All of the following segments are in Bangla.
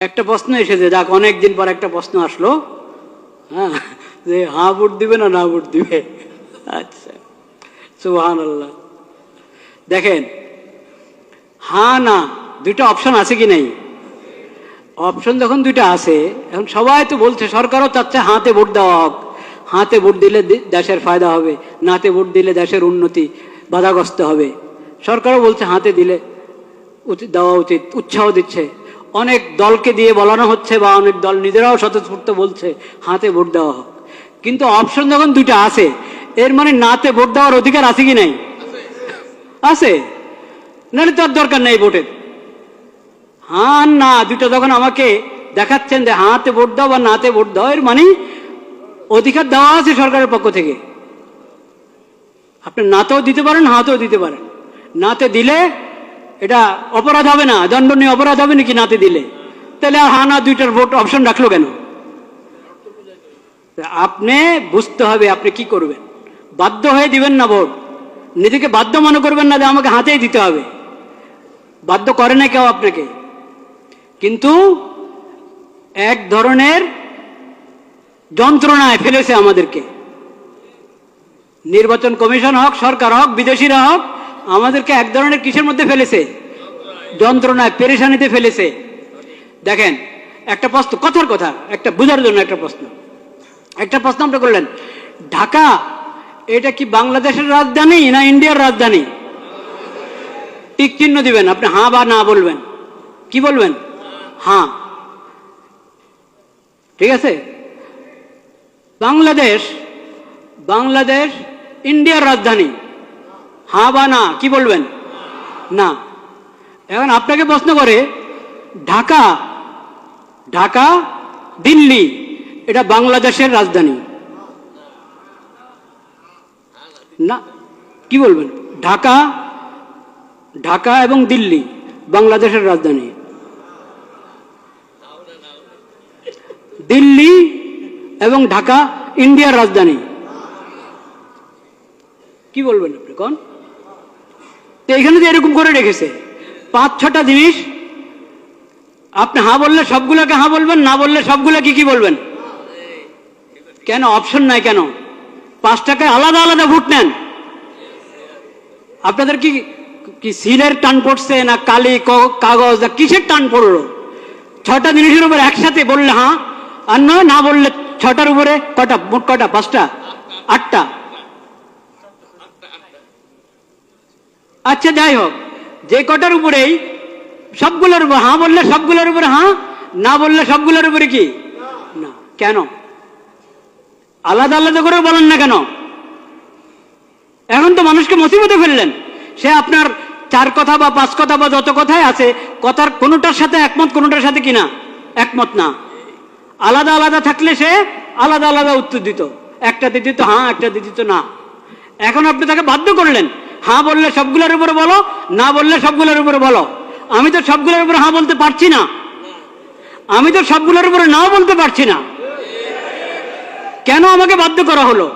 একটা প্রশ্ন এসেছে, যাক অনেকদিন পর একটা প্রশ্ন আসলো, হ্যাঁ, যে হ্যাঁ ভোট দিবে না না ভোট দিবে। আচ্ছা, সুবহানাল্লাহ। দেখেন, হ্যাঁ না দুইটা অপশন আছে কি নাই? অপশন যখন দুইটা আছে, এখন সবাই তো বলছে, সরকারও চাচ্ছে হাতে ভোট দেওয়া হোক, হাতে ভোট দিলে দেশের ফায়দা হবে, নাতে ভোট দিলে দেশের উন্নতি বাধাগ্রস্ত হবে। সরকারও বলছে হাতে দিলে দেওয়া উচিত, উৎসাহ দিচ্ছে। অনেক দলকে দিয়ে বলানো হচ্ছে, বা অনেক দল নিজেরাও স্বতঃস্ফূর্ত বলছে হাতে ভোট দেওয়া হোক। কিন্তু অপশন যখন দুইটা আছে, এর মানে নাতে ভোট দেওয়ার অধিকার আছে কি নাই? আছে, নাহলে তো আর দরকার নেই ভোটের। হ্যাঁ না দুটো যখন আমাকে দেখাচ্ছেন যে হাতে ভোট দাও বা নাতে ভোট দাও, এর মানে অধিকার দেওয়া আছে সরকারের পক্ষ থেকে। আপনি নাতেও দিতে পারেন, হাতেও দিতে পারেন। নাতে দিলে এটা অপরাধ হবে না, দণ্ডনীয় অপরাধ হবে নাকি নাতে দিলে? তাহলে আর হ্যাঁ না দুইটার ভোট অপশন রাখলো কেন? আপনি বুঝতে হবে আপনি কি করবেন। বাধ্য হয়ে দিবেন না ভোট, নিজেকে বাধ্য মনে করবেন না যে আমাকে হাতেই দিতে হবে। বাধ্য করে না কেউ আপনাকে, কিন্তু এক ধরনের যন্ত্রণায় ফেলেছে আমাদেরকে। নির্বাচন কমিশন হোক, সরকার হোক, বিদেশিরা হোক, আমাদেরকে এক ধরনের কিসের মধ্যে ফেলেছে? যন্ত্রণায়, পেরেশানিতে ফেলেছে। দেখেন, একটা প্রশ্ন, কথার কথা, একটা বোঝার জন্য একটা প্রশ্ন আপনি করলেন, ঢাকা এটা কি বাংলাদেশের রাজধানী না ইন্ডিয়ার রাজধানী? টিক চিহ্ন দিবেন, আপনি হ্যাঁ বা না বলবেন। কি বলবেন? হ্যাঁ। ঠিক আছে, বাংলাদেশ ইন্ডিয়ার রাজধানী, হ্যাঁ বা না, কি বলবেন? না। এখন আপনাকে প্রশ্ন করে, ঢাকা দিল্লি এটা বাংলাদেশের রাজধানী না, কি বলবেন? ঢাকা এবং দিল্লি বাংলাদেশের রাজধানী, দিল্লি এবং ঢাকা ইন্ডিয়ার রাজধানী। কি বলবেন আপনি কোন? তো এখানে তো এরকম করে রেখেছে 5-6টা জিনিস। আপনি হ্যাঁ বললে সবগুলোকে হ্যাঁ বলবেন, না বললে সবগুলোকে কি বলবেন? কেন অপশন নাই? কেন 5টাকে আলাদা আলাদা ভোট নেন? আপনাদের কি সিলের টান পড়ছে না কালি কাগজ না কিসের টান পড়লো? 6টা জিনিসের উপর একসাথে বললে হ্যাঁ, আর নয় না বললে 6টার উপরে কটা, মোট কটা? 5টা, 8টা। আচ্ছা যাই হোক, যে কটার উপরেই সবগুলোর উপর হ্যাঁ বললে সবগুলোর উপরে হ্যাঁ, না বললে সবগুলোর উপরে কি না? কেন আলাদা আলাদা করে বলেন না কেন? এখন তো মানুষকে মুসিবতে ফেললেন। সে আপনার 4 কথা বা 5 কথা বা যত কথাই আছে, কথার কোনোটার সাথে একমত, কোনোটার সাথে কিনা একমত না। আলাদা আলাদা থাকলে সে আলাদা আলাদা উত্তর দিত, একটাতে দিত হ্যাঁ, একটাতে দিত না। এখন আপনি তাকে বাধ্য করলেন, হ্যাঁ বললে সবগুলোর উপরে বলো, না বললে সবগুলোর উপরে বলো। আমি তো সবগুলোর উপরে হ্যাঁ বলতে পারছি না, আমি তো সবগুলোর উপরে নাও বলতে পারছি না। কেন আমাকে বাধ্য করা হলো?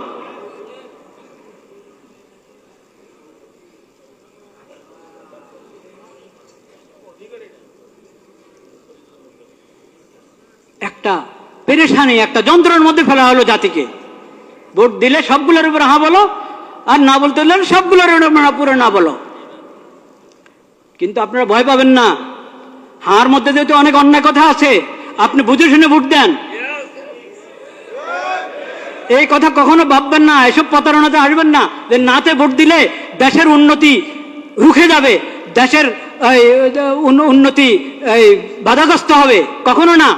একটা পেরেশানি, একটা যন্ত্রণার মধ্যে ফেলা হলো জাতিকে। ভোট দিলে সবগুলোর উপরে হ্যাঁ বলো, আর না বলতে হলে সবগুলোর উপরে না বলো। কিন্তু আপনারা ভয় পাবেন না, হার মধ্যে যেহেতু অনেক অন্যায় কথা আছে, আপনি বুঝে শুনে ভোট দেন। এই কথা কখনো ভাববেন না, এসব প্রতারণাতে আসবেন না যে নাতে ভোট দিলে দেশের উন্নতি রুখে যাবে, দেশের উন্নতি বাধাগ্রস্ত হবে, কখনো না।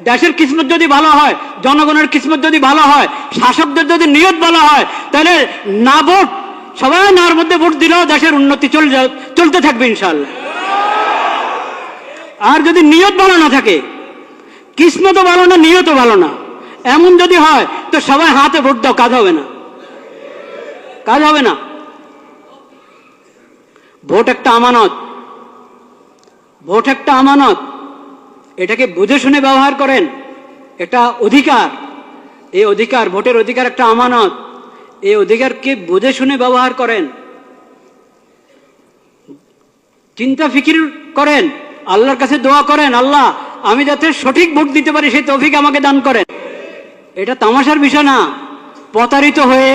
দেশের কিসমত যদি ভালো হয়, জনগণের কিসমত যদি ভালো হয়, শাসকদের যদি নিয়ত ভালো হয়, তাহলে না ভোট, সবাই নার মধ্যে ভোট দিলেও দেশের উন্নতি চলতে থাকবে ইনশাআল্লাহ। আর যদি নিয়ত ভালো না থাকে, কিসমতও ভালো না, নিয়তও ভালো না, এমন যদি হয়, তো সবাই হাতে ভোট দাও, কাজ হবে না, কাজ হবে না। ভোট একটা আমানত, ভোট একটা আমানত, এটাকে বুঝে শুনে ব্যবহার করেন। এটা অধিকার, এই অধিকার, ভোটের অধিকার একটা আমানত, এই অধিকারকে বুঝে শুনে ব্যবহার করেন। চিন্তা ফিকির করেন আল্লাহর কাছে দোয়া করেন, আল্লাহ আমি যাতে সঠিক ভোট দিতে পারি সেই তৌফিক আমাকে দান করেন। এটা তামাশার বিষয় না। প্রতারিত হয়ে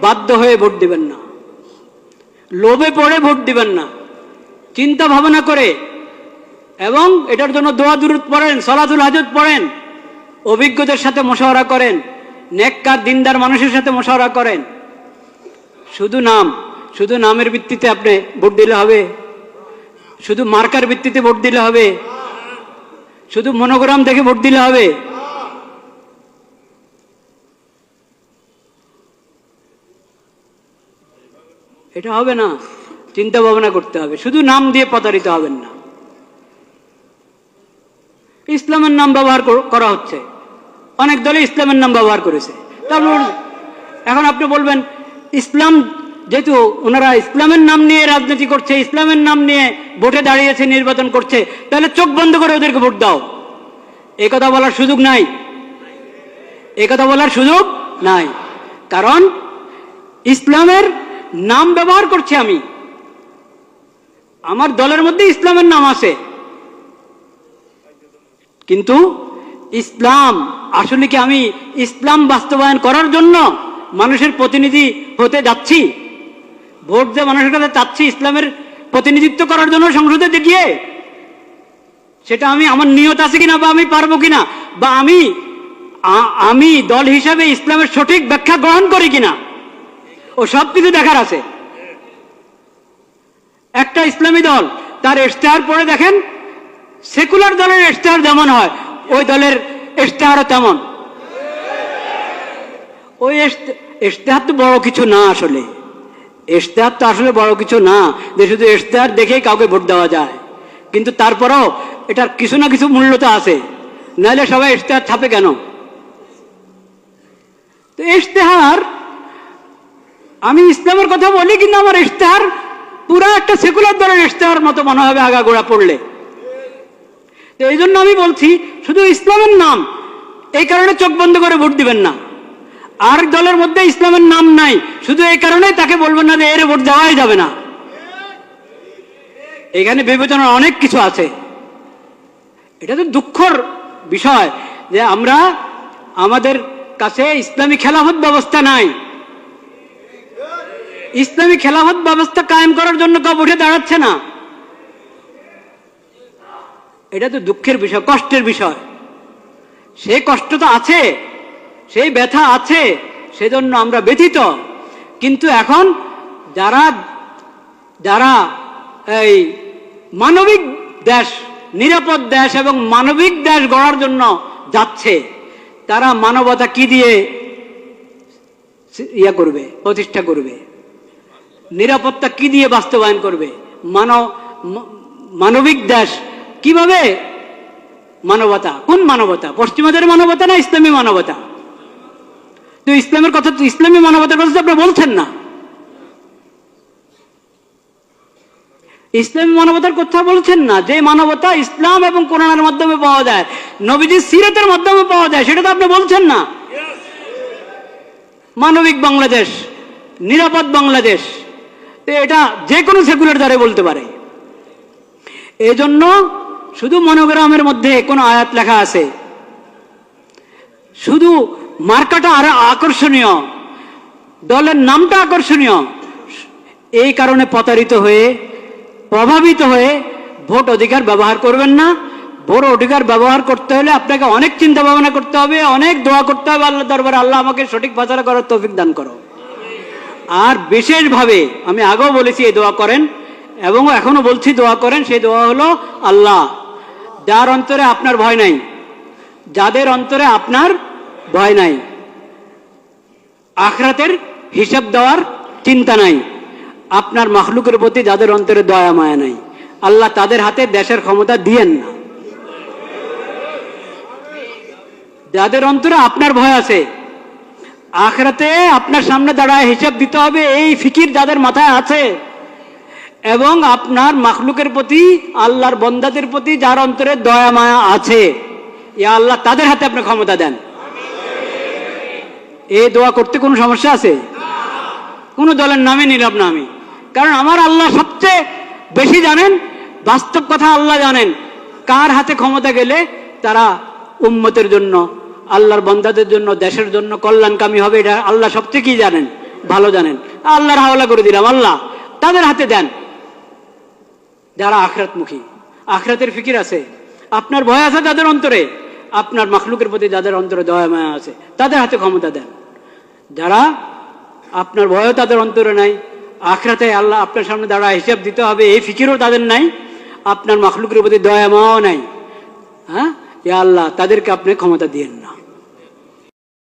বাধ্য হয়ে ভোট দিবেন না, লোভে পড়ে ভোট দিবেন না, চিন্তা ভাবনা করে, এবং এটার জন্য দোয়া দুরূদ পড়েন, সালাতুল হাজত পড়েন, অভিজ্ঞদের সাথে মশওয়ারা করেন, নেককার দিনদার মানুষের সাথে মশওয়ারা করেন। শুধু নামের ভিত্তিতে আপনি ভোট দিলে হবে? শুধু মার্কার ভিত্তিতে ভোট দিলে হবে? শুধু মনোগ্রাম দেখে ভোট দিলে হবে? এটা হবে না। চিন্তা ভাবনা করতে হবে। শুধু নাম দিয়ে প্রতারিত হবেন না। ইসলামের নাম ব্যবহার করা হচ্ছে, অনেক দলে ইসলামের নাম ব্যবহার করেছে। তারপর এখন আপনি বলবেন ইসলাম, যেহেতু ওনারা ইসলামের নাম নিয়ে রাজনীতি করছে, ইসলামের নাম নিয়ে ভোটে দাঁড়িয়েছে, নির্বাচন করছে, তাহলে চোখ বন্ধ করে ওদেরকে ভোট দাও। এই কথা বলার সুযোগ নাই, এই কথা বলার সুযোগ নাই। কারণ ইসলামের নাম ব্যবহার করছি আমি, আমার দলের মধ্যে ইসলামের নাম আছে, কিন্তু ইসলাম আসলে কি আমি ইসলাম বাস্তবায়ন করার জন্য মানুষের প্রতিনিধি হতে যাচ্ছি? ভোট দিয়ে মানুষের কাছে চাচ্ছি ইসলামের প্রতিনিধিত্ব করার জন্য সংসদে গিয়ে, সেটা আমি আমার নিয়ত আছে কিনা, বা আমি পারবো কিনা, বা আমি দল হিসাবে ইসলামের সঠিক ব্যাখ্যা গ্রহণ করি কিনা, ও সব কিছু দেখার আছে। একটা ইসলামী দল তার ইশতেহার পড়ে দেখেন, সেকুলার দলের ইশতেহার যেমন হয় ওই দলের ইশতেহারও তেমন। ওই ইশতেহার তো বড় কিছু না, আসলে ইশতেহার তো আসলে বড় কিছু না যে শুধু ইশতেহার দেখেই কাউকে ভোট দেওয়া যায়। কিন্তু তারপরেও এটার কিছু না কিছু মূল্য তো আছে, নাহলে সবাই ইশতেহার ছাপে কেন? তো ইশতেহার, আমি ইসলামের কথা বলি কিন্তু আমার ইশতেহার পুরা একটা সেকুলার দলের ইশতেহার মতো মনে হবে আগাগোড়া পড়লে। তো এই জন্য আমি বলছি শুধু ইসলামের নাম, এই কারণে চোখ বন্ধ করে ভোট দিবেন না। আর দলের মধ্যে ইসলামের নাম নাই, শুধু এই কারণে তাকে বলবেন না যে এর ভোট দেওয়াই যাবে না। এখানে বিবেচনার অনেক কিছু আছে। এটা তো দুঃখের বিষয় যে আমাদের কাছে ইসলামী খেলাফত ব্যবস্থা নাই। ইসলামী খেলাফত ব্যবস্থা কায়েম করার জন্য কেউ উঠে দাঁড়াচ্ছে না। এটা তো দুঃখের বিষয়, কষ্টের বিষয়। সেই কষ্ট তো আছে, সেই ব্যথা আছে, সেজন্য আমরা ব্যথিত। কিন্তু এখন যারা এই মানবিক দেশ, নিরাপদ দেশ এবং মানবিক দেশ গড়ার জন্য যাচ্ছে, তারা মানবতা কি দিয়ে করবে, প্রতিষ্ঠা করবে? নিরাপত্তা কি দিয়ে বাস্তবায়ন করবে? মানবিক দেশ কিভাবে? মানবতা, কোন মানবতা? পশ্চিমাদের মানবতা না ইসলামী মানবতা? তো ইসলামের কথা, তো ইসলামী মানবতার কথা আপনি বলছেন না। ইসলামী মানবতার কথা বলছেন না। যে মানবতা ইসলাম এবং কোরআনের মাধ্যমে পাওয়া যায়, নবীজির সিরাতের মাধ্যমে পাওয়া যায়, সেটা তো আপনি বলছেন না। মানবিক বাংলাদেশ, নিরাপদ বাংলাদেশ, এটা যে কোনো সেকুলার দ্বারা বলতে পারে। এজন্য শুধু মনোগ্রামের মধ্যে কোনো আয়াত লেখা আছে, শুধু মার্কাটা আরো আকর্ষণীয়, দলের নামটা আকর্ষণীয়, এই কারণে প্রতারিত হয়ে, প্রভাবিত হয়ে ভোট অধিকার ব্যবহার করবেন না। ভোট অধিকার ব্যবহার করতে হলে আপনাকে অনেক চিন্তা ভাবনা করতে হবে, অনেক দোয়া করতে হবে আল্লাহ দরবারে, আল্লাহ আমাকে সঠিক ফয়সালা করার তৌফিক দান করো। আর বিশেষভাবে আমি আগেও বলেছি এই দোয়া করেন, এবং এখনো বলছি দোয়া করেন। সেই দোয়া হলো, আল্লাহ যার অন্তরে আপনার ভয় নাই, যাদের অন্তরে আপনার ভয় নাই, আখিরাতের হিসাব দেওয়ার চিন্তা নাই, আপনার মাখলুকের প্রতি যাদের অন্তরে দয়া মায়া নাই, আল্লাহ তাদের হাতে দেশের ক্ষমতা দিয়েন না। যাদের অন্তরে আপনার ভয় আছে, আখিরাতে আপনার সামনে দাঁড়ায় হিসাব দিতে হবে, এই ফিকির যাদের মাথায় আছে, এবং আপনার মাখলুকের প্রতি, আল্লাহর বন্দাদের প্রতি যার অন্তরে দয়া মায়া আছে, ইয়া আল্লাহ তাদের হাতে আপনি ক্ষমতা দেন। এই দোয়া করতে কোনো সমস্যা আছে? কোনো দলের নামে নিলাম না আমি, কারণ আমার আল্লাহ সবচেয়ে বেশি জানেন, বাস্তব কথা আল্লাহ জানেন কার হাতে ক্ষমতা গেলে তারা উম্মতের জন্য, আল্লাহর বান্দাদের জন্য, দেশের জন্য কল্যাণকামী হবে, এটা আল্লাহ সবচেয়ে কি জানেন, ভালো জানেন। আল্লাহর হাওলা করে দিলাম, আল্লাহ তাদের হাতে দেন যারা আখিরাতমুখী, আখিরাতের ফিকির আছে, আপনার ভয় আছে তাদের অন্তরে, আপনার মাখলুকের প্রতি যাদের অন্তরে দয়া মায়া আছে তাদের হাতে ক্ষমতা দেন। যারা আপনার ভয়ও তাদের অন্তরে নাই, আখিরাতে আল্লাহ আপনার সামনে দাঁড়া হিসাব দিতে হবে এই ফিকিরও তাদের নাই, আপনার মাখলুকের প্রতি দয়া মায়াও নাই, হ্যাঁ, ইয়া আল্লাহ তাদেরকে আপনি ক্ষমতা দিয়েন না।